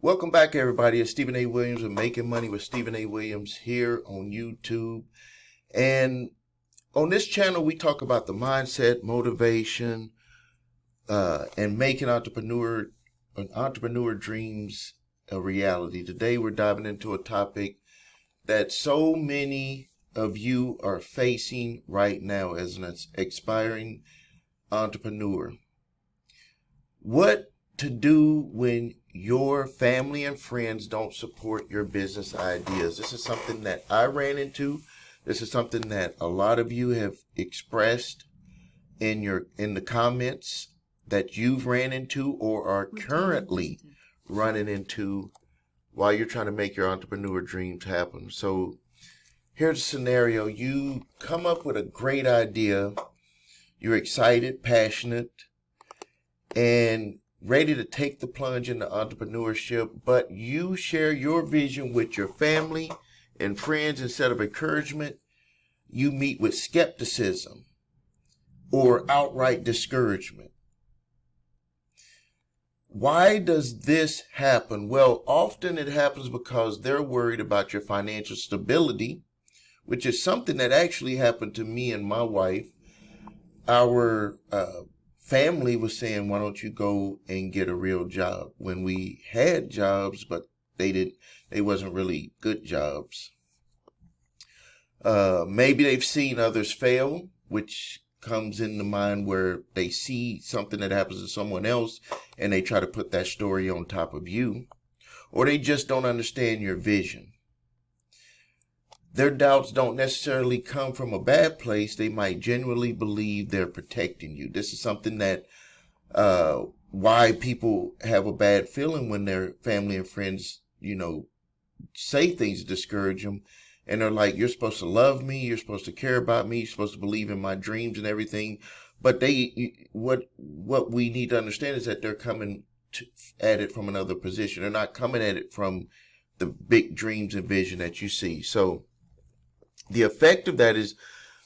Welcome back, everybody. It's Stephen A. Williams with Making Money with Stephen A. Williams here on YouTube. And on this channel, we talk about the mindset, motivation, and making entrepreneur dreams a reality. Today, we're diving into a topic that so many of you are facing right now as an aspiring entrepreneur. What to do when your family and friends don't support your business ideas. This is something that I ran into. This is something that a lot of you have expressed in the comments that you've ran into or are currently running into while you're trying to make your entrepreneur dreams happen. So here's a scenario. You come up with a great idea. You're excited, passionate, and ready to take the plunge into entrepreneurship, but you share your vision with your family and friends. Instead of encouragement, you meet with skepticism or outright discouragement. Why does this happen? Well, often it happens because they're worried about your financial stability, which is something that actually happened to me and my wife. Our family was saying, why don't you go and get a real job, when we had jobs, but they wasn't really good jobs. Maybe they've seen others fail, which comes into mind where they see something that happens to someone else and they try to put that story on top of you, or they just don't understand your vision. Their doubts don't necessarily come from a bad place. They might genuinely believe they're protecting you. This is something that why people have a bad feeling when their family and friends, say things to discourage them. And they're like, you're supposed to love me. You're supposed to care about me. You're supposed to believe in my dreams and everything. But what we need to understand is that they're coming at it from another position. They're not coming at it from the big dreams and vision that you see. So the effect of that is,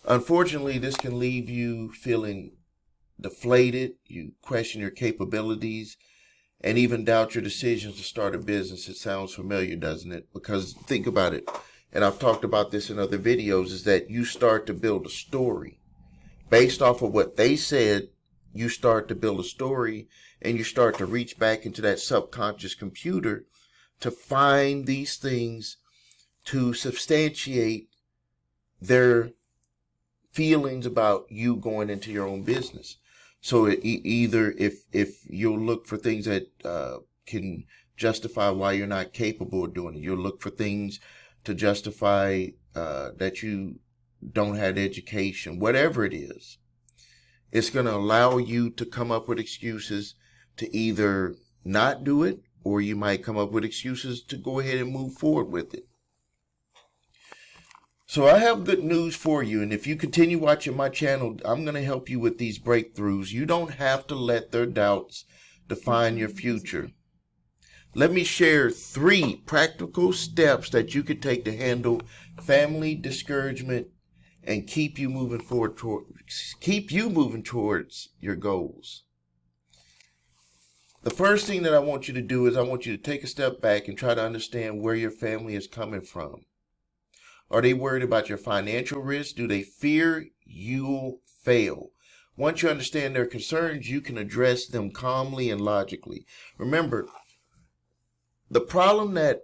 unfortunately, this can leave you feeling deflated. You question your capabilities and even doubt your decisions to start a business. It sounds familiar, doesn't it? Because think about it, and I've talked about this in other videos, is that you start to build a story. Based off of what they said, you start to build a story, and you start to reach back into that subconscious computer to find these things to substantiate their feelings about you going into your own business. So either if you'll look for things that can justify why you're not capable of doing it, you'll look for things to justify that you don't have education, whatever it is. It's going to allow you to come up with excuses to either not do it, or you might come up with excuses to go ahead and move forward with it. So I have good news for you, and if you continue watching my channel, I'm going to help you with these breakthroughs. You don't have to let their doubts define your future. Let me share 3 practical steps that you could take to handle family discouragement and keep you moving towards your goals. The first thing that I want you to do is I want you to take a step back and try to understand where your family is coming from. Are they worried about your financial risk? Do they fear you'll fail? Once you understand their concerns, you can address them calmly and logically. Remember, the problem that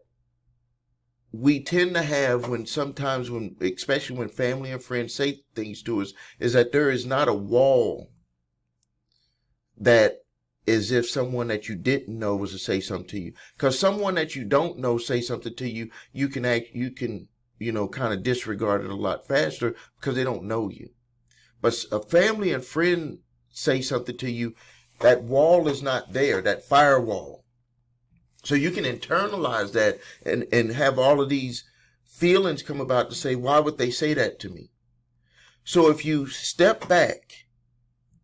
we tend to have especially when family and friends say things to us, is that there is not a wall that is if someone that you didn't know was to say something to you. Because someone that you don't know say something to you, you can kind of disregard it a lot faster because they don't know you. But a family and friend say something to you, that wall is not there, that firewall. So you can internalize that and have all of these feelings come about to say, why would they say that to me? So if you step back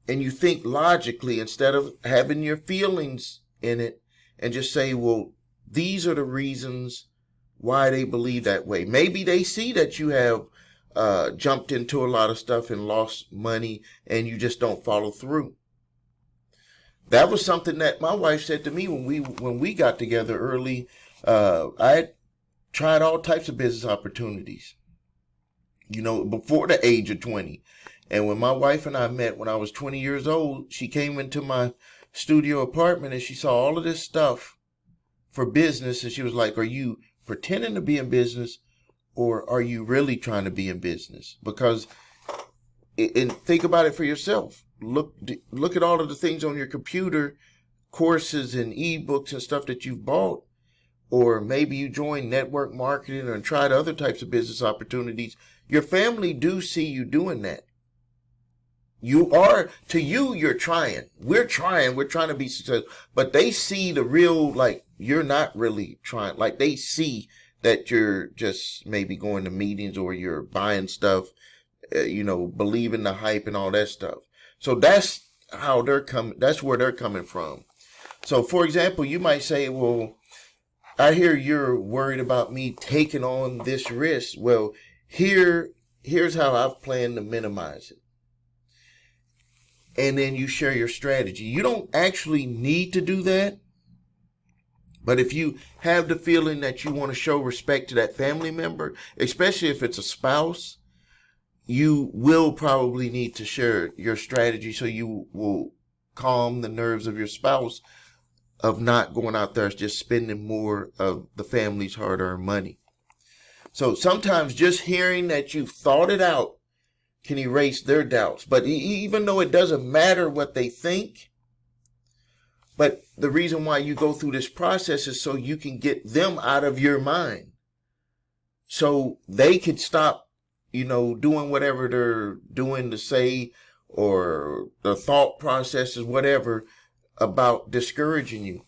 and you think logically instead of having your feelings in it, and just say, well, these are the reasons why they believe that way. Maybe they see that you have jumped into a lot of stuff and lost money and you just don't follow through. That was something that my wife said to me when we got together early. I had tried all types of business opportunities, before the age of 20. And when my wife and I met when I was 20 years old, she came into my studio apartment and she saw all of this stuff for business. And she was like, are you pretending to be in business, or are you really trying to be in business? Because, and think about it for yourself. Look at all of the things on your computer, courses and ebooks and stuff that you've bought. Or maybe you joined network marketing and tried other types of business opportunities. Your family do see you doing that. You're trying. We're trying to be successful. But they see the real, like, you're not really trying. Like, they see that you're just maybe going to meetings or you're buying stuff, believing the hype and all that stuff. So that's how they're coming. That's where they're coming from. So, for example, you might say, well, I hear you're worried about me taking on this risk. Well, here's how I've planned to minimize it. And then you share your strategy. You don't actually need to do that. But if you have the feeling that you want to show respect to that family member, especially if it's a spouse, you will probably need to share your strategy so you will calm the nerves of your spouse of not going out there just spending more of the family's hard-earned money. So sometimes just hearing that you've thought it out can erase their doubts. But even though it doesn't matter what they think, but the reason why you go through this process is so you can get them out of your mind. So they could stop, doing whatever they're doing to say, or the thought processes, whatever, about discouraging you.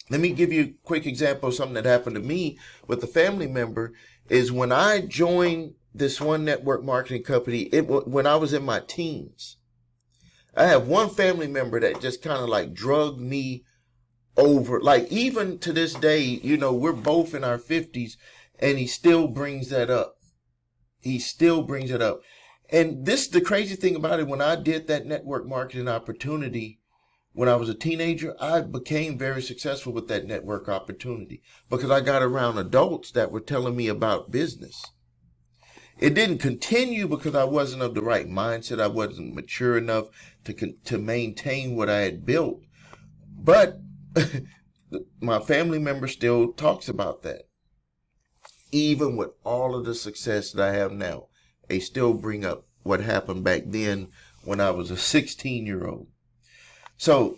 Let me give you a quick example of something that happened to me with a family member. Is when I joined this one network marketing company, when I was in my teens. I have one family member that just kind of like drugged me over. Like, even to this day, we're both in our 50s, and he still brings that up. He still brings it up. And this, the crazy thing about it, when I did that network marketing opportunity, when I was a teenager, I became very successful with that network opportunity because I got around adults that were telling me about business. It didn't continue because I wasn't of the right mindset. I wasn't mature enough to maintain what I had built. But my family member still talks about that. Even with all of the success that I have now, they still bring up what happened back then when I was a 16-year-old. So,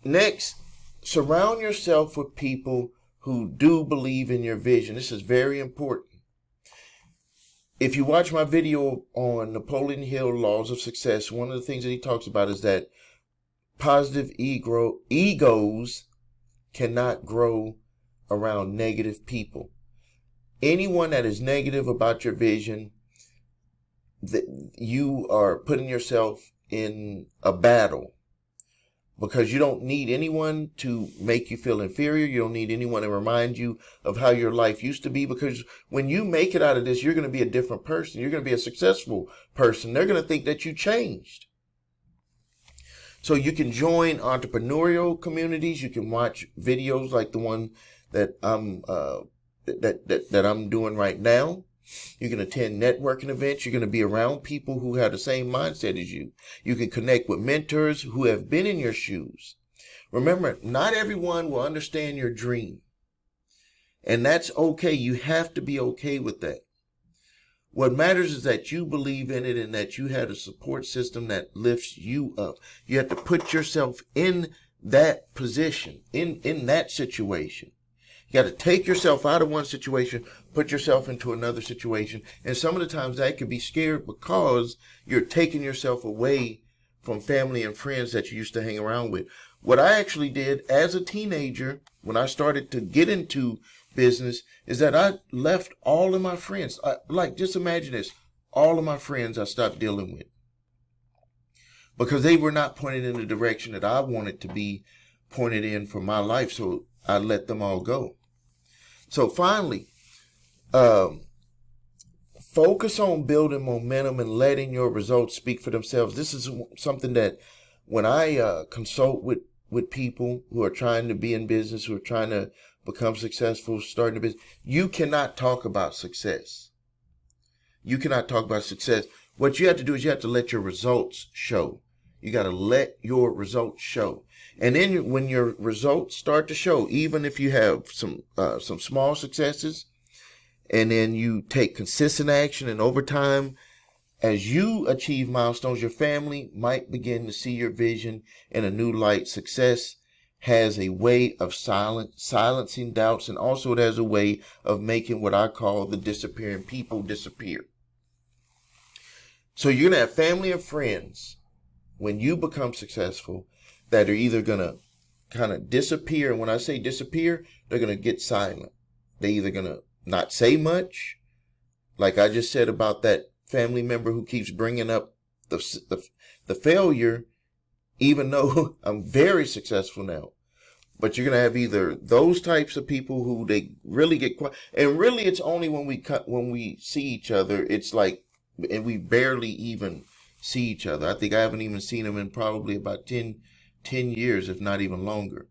next, surround yourself with people who do believe in your vision. This is very important. If you watch my video on Napoleon Hill, Laws of Success, one of the things that he talks about is that positive egos cannot grow around negative people. Anyone that is negative about your vision, that you are putting yourself in a battle. Because you don't need anyone to make you feel inferior. You don't need anyone to remind you of how your life used to be. Because when you make it out of this, you're going to be a different person. You're going to be a successful person. They're going to think that you changed. So you can join entrepreneurial communities. You can watch videos like the one that I'm doing right now. You can attend networking events. You're going to be around people who have the same mindset as you. You can connect with mentors who have been in your shoes. Remember, not everyone will understand your dream. And that's okay. You have to be okay with that. What matters is that you believe in it and that you have a support system that lifts you up. You have to put yourself in that position, in that situation. You got to take yourself out of one situation, put yourself into another situation. And some of the times that could be scary because you're taking yourself away from family and friends that you used to hang around with. What I actually did as a teenager, when I started to get into business, is that I left all of my friends. Just imagine this. All of my friends I stopped dealing with because they were not pointed in the direction that I wanted to be pointed in for my life. So I let them all go. So finally, focus on building momentum and letting your results speak for themselves. This is something that when I consult with people who are trying to be in business, who are trying to become successful, starting a business, you cannot talk about success. You cannot talk about success. What you have to do is you have to let your results show. You got to let your results show. And then when your results start to show, even if you have some small successes, and then you take consistent action, and over time, as you achieve milestones, your family might begin to see your vision in a new light. Success has a way of silencing doubts, and also it has a way of making what I call the disappearing people disappear. So you're going to have family and friends when you become successful that are either going to kind of disappear. And when I say disappear, they're going to get silent. They're either going to not say much, like I just said about that family member who keeps bringing up the failure, even though I'm very successful now. But you're going to have either those types of people who they really get quiet. And really, it's only when we see each other, it's like, and we barely even see each other. I think I haven't even seen him in probably about 10 years, if not even longer.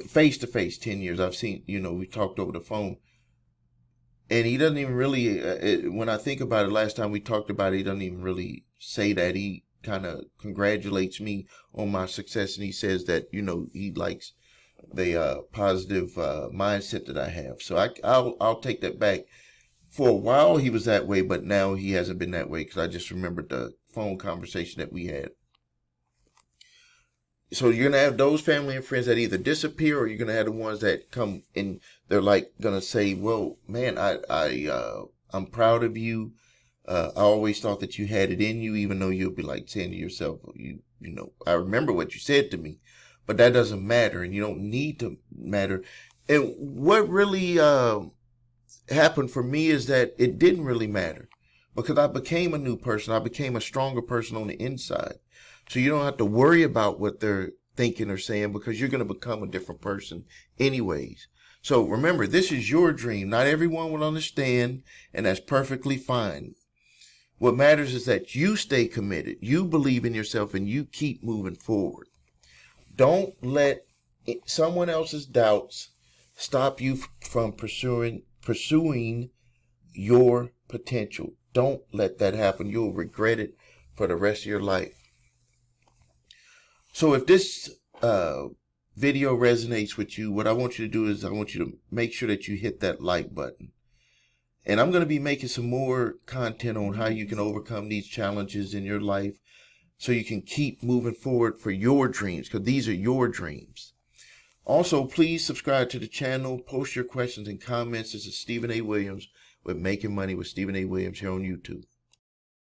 Face to face, 10 years. I've seen, we talked over the phone. And he doesn't even really, when I think about it, last time we talked about it, he doesn't even really say that. He kind of congratulates me on my success, and he says that, he likes the positive mindset that I have. So I'll take that back. For a while, he was that way, but now he hasn't been that way, because I just remembered the phone conversation that we had. So you're going to have those family and friends that either disappear, or you're going to have the ones that come and they're like going to say, well, man, I'm proud of you. I always thought that you had it in you, even though you'll be like saying to yourself, I remember what you said to me, but that doesn't matter, and you don't need to matter. And what really happened for me is that it didn't really matter, because I became a new person. I became a stronger person on the inside. So you don't have to worry about what they're thinking or saying, because you're going to become a different person anyways. So remember, this is your dream. Not everyone will understand, and that's perfectly fine. What matters is that you stay committed, you believe in yourself, and you keep moving forward. Don't let someone else's doubts stop you from pursuing your potential. Don't let that happen. You'll regret it for the rest of your life. So if this video resonates with you, what I want you to do is I want you to make sure that you hit that like button. And I'm going to be making some more content on how you can overcome these challenges in your life so you can keep moving forward for your dreams, because these are your dreams. Also, please subscribe to the channel, post your questions and comments. This is Stephen A. Williams with Making Money with Stephen A. Williams here on YouTube.